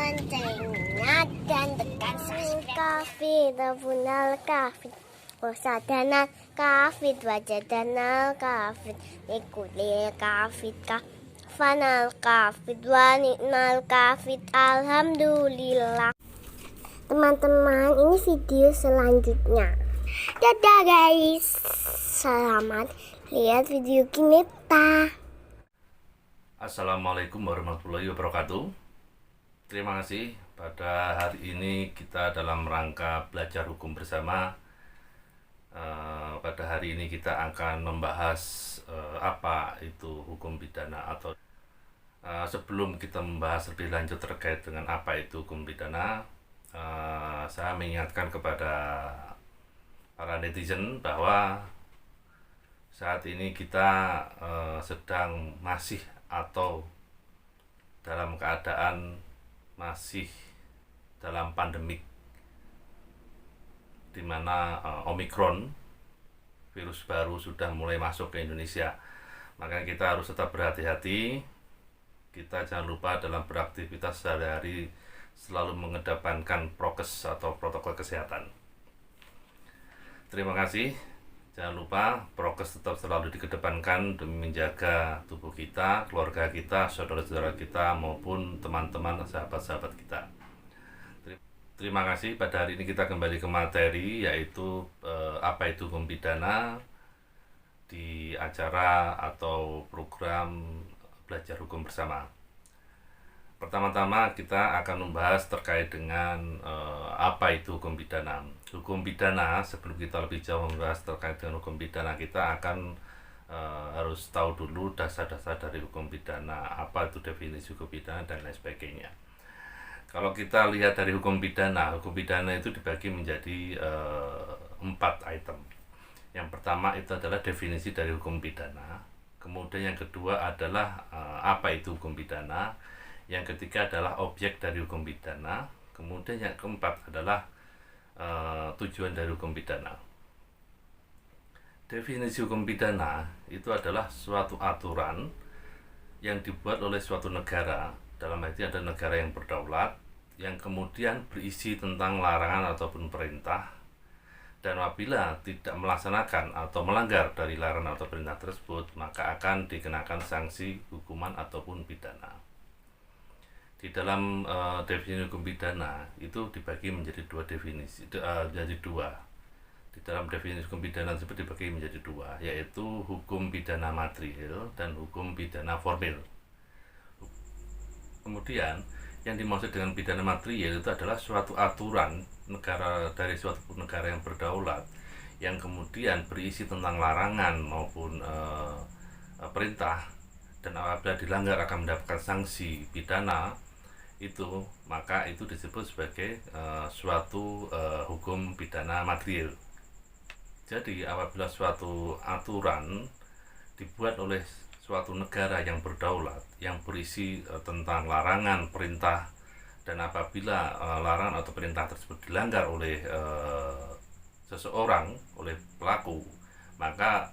loncengnya dan tekan kafir bunal kafir wasadana kafir wajadana kafir ikuli kafir kafanal kafir wa ni'mal kafir. Alhamdulillah. Teman-teman, ini video selanjutnya. Dadah guys, selamat lihat video kita. Assalamualaikum warahmatullahi wabarakatuh. Terima kasih. Pada hari ini kita dalam rangka belajar hukum bersama. Pada hari ini kita akan membahas apa itu hukum pidana, atau sebelum kita membahas lebih lanjut terkait dengan apa itu hukum pidana, saya mengingatkan kepada para netizen bahwa saat ini kita sedang masih atau dalam keadaan masih dalam pandemik, di mana Omikron virus baru sudah mulai masuk ke Indonesia. Maka kita harus tetap berhati-hati. Kita jangan lupa dalam beraktivitas sehari-hari selalu mengedepankan prokes atau protokol kesehatan. Terima kasih. Jangan lupa prokes tetap selalu dikedepankan demi menjaga tubuh kita, keluarga kita, saudara-saudara kita, maupun teman-teman, sahabat-sahabat kita. Terima kasih. Pada hari ini kita kembali ke materi, yaitu apa itu hukum pidana di acara atau program belajar hukum bersama. Pertama-tama kita akan membahas terkait dengan apa itu hukum pidana. Hukum pidana, sebelum kita lebih jauh membahas terkait dengan hukum pidana, kita akan harus tahu dulu dasar-dasar dari hukum pidana, apa itu definisi hukum pidana dan lain sebagainya. Kalau kita lihat dari hukum pidana itu dibagi menjadi 4 item. Yang pertama itu adalah definisi dari hukum pidana. Kemudian yang kedua adalah apa itu hukum pidana. Yang ketiga adalah objek dari hukum pidana. Kemudian yang keempat adalah tujuan dari hukum pidana. Definisi hukum pidana itu adalah suatu aturan yang dibuat oleh suatu negara, dalam arti ada negara yang berdaulat, yang kemudian berisi tentang larangan ataupun perintah, dan apabila tidak melaksanakan atau melanggar dari larangan atau perintah tersebut, maka akan dikenakan sanksi, hukuman ataupun pidana. Di dalam definisi hukum pidana itu dibagi menjadi dua definisi, Di dalam definisi hukum pidana tersebut dibagi menjadi dua, yaitu hukum pidana material dan hukum pidana formil. Kemudian yang dimaksud dengan pidana material itu adalah suatu aturan negara dari suatu negara yang berdaulat, yang kemudian berisi tentang larangan maupun perintah, dan apabila dilanggar akan mendapatkan sanksi pidana. Maka itu disebut sebagai suatu hukum pidana material. Jadi apabila suatu aturan dibuat oleh suatu negara yang berdaulat, yang berisi tentang larangan, perintah, dan apabila larangan atau perintah tersebut dilanggar oleh seseorang, oleh pelaku, maka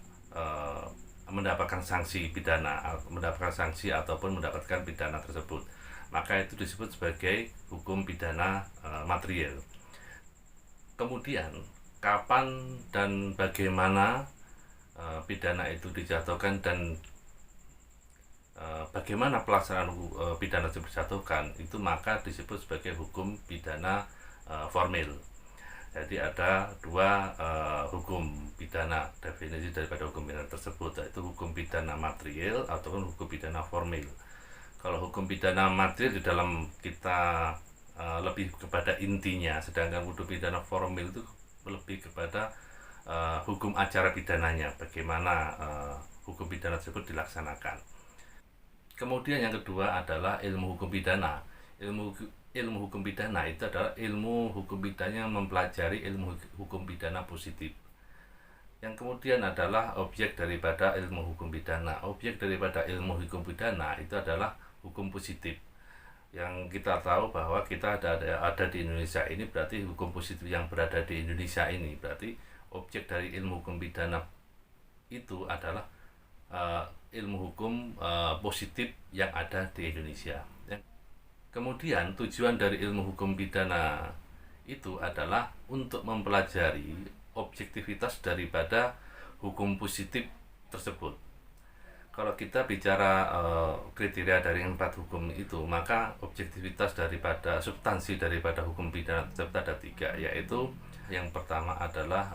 mendapatkan sanksi pidana, mendapatkan sanksi ataupun mendapatkan pidana tersebut. Maka itu disebut sebagai hukum pidana material. Kemudian kapan dan bagaimana pidana itu dijatuhkan dan bagaimana pelaksanaan pidana tersebut dijatuhkan, itu maka disebut sebagai hukum pidana formil. Jadi ada dua hukum pidana, definisi daripada hukum pidana tersebut, yaitu hukum pidana material ataupun hukum pidana formil. Kalau hukum pidana material di dalam kita lebih kepada intinya, sedangkan hukum pidana formil itu lebih kepada hukum acara pidananya, bagaimana hukum pidana tersebut dilaksanakan. Kemudian yang kedua adalah ilmu hukum pidana. Ilmu hukum pidana itu adalah ilmu hukum pidana yang mempelajari ilmu hukum pidana positif. Yang kemudian adalah objek daripada ilmu hukum pidana. Objek daripada ilmu hukum pidana itu adalah hukum positif. Yang kita tahu bahwa kita ada di Indonesia ini, berarti hukum positif yang berada di Indonesia ini berarti objek dari ilmu hukum pidana itu adalah ilmu hukum positif yang ada di Indonesia. Kemudian tujuan dari ilmu hukum pidana itu adalah untuk mempelajari objektivitas daripada hukum positif tersebut. Kalau kita bicara kriteria dari 4 hukum itu, maka objektivitas daripada substansi daripada hukum pidana tersebut ada 3, yaitu yang pertama adalah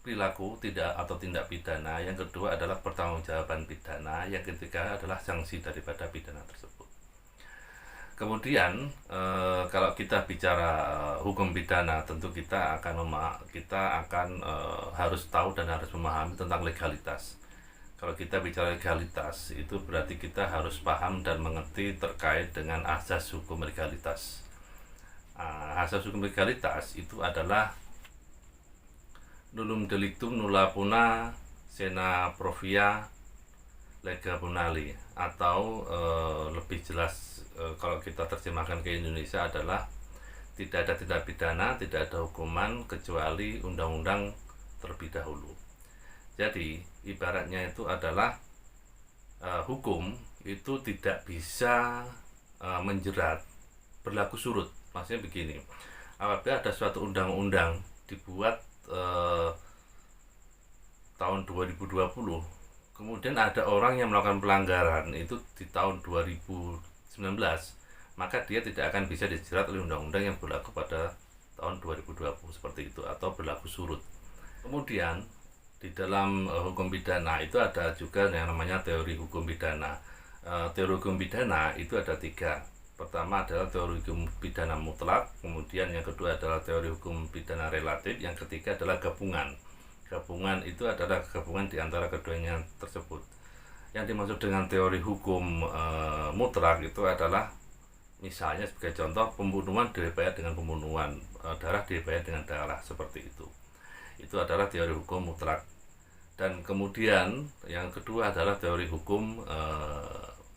perilaku tidak atau tindak pidana, yang kedua adalah pertanggungjawaban pidana, yang ketiga adalah sanksi daripada pidana tersebut. Kemudian kalau kita bicara hukum pidana, tentu kita akan harus tahu dan harus memahami tentang legalitas. Kalau kita bicara legalitas, itu berarti kita harus paham dan mengerti terkait dengan asas hukum legalitas. Asas hukum legalitas itu adalah nullum delictum nulla puna sine provia lega punali, atau lebih jelas kalau kita terjemahkan ke Indonesia adalah tidak ada tindak pidana, tidak ada hukuman kecuali undang-undang terlebih dahulu. Jadi ibaratnya itu adalah hukum itu tidak bisa menjerat berlaku surut. Maksudnya begini, apabila ada suatu undang-undang dibuat tahun 2020, kemudian ada orang yang melakukan pelanggaran itu di tahun 2019, maka dia tidak akan bisa dijerat oleh undang-undang yang berlaku pada tahun 2020 seperti itu, atau berlaku surut. Kemudian di dalam hukum pidana itu ada juga yang namanya teori hukum pidana. Teori hukum pidana itu ada 3. Pertama adalah teori hukum pidana mutlak, kemudian yang kedua adalah teori hukum pidana relatif, yang ketiga adalah gabungan. Gabungan itu adalah gabungan di antara keduanya tersebut. Yang dimaksud dengan teori hukum mutlak itu adalah misalnya sebagai contoh, pembunuhan dibayar dengan pembunuhan, darah dibayar dengan darah, seperti itu. Itu adalah teori hukum mutlak. Dan kemudian yang kedua adalah teori hukum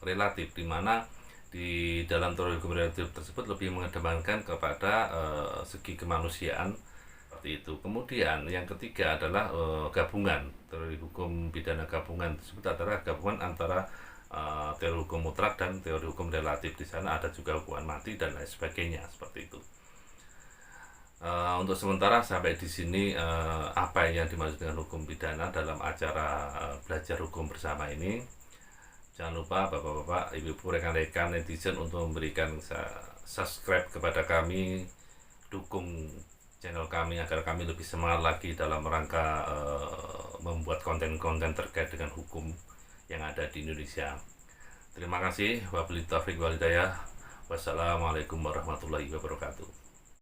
relatif, di mana di dalam teori hukum relatif tersebut lebih mengedepankan kepada segi kemanusiaan, seperti itu. Kemudian yang ketiga adalah gabungan. Teori hukum pidana gabungan tersebut adalah gabungan antara teori hukum mutlak dan teori hukum relatif. Di sana ada juga hukuman mati dan lain sebagainya, seperti itu. Untuk sementara sampai di sini apa yang dimaksud dengan hukum pidana dalam acara belajar hukum bersama ini. Jangan lupa bapak-bapak, ibu-ibu, rekan-rekan netizen untuk memberikan subscribe kepada kami, dukung channel kami agar kami lebih semangat lagi dalam rangka membuat konten-konten terkait dengan hukum yang ada di Indonesia. Terima kasih. Wabillahi taufiq wal hidayah. Wassalamualaikum warahmatullahi wabarakatuh.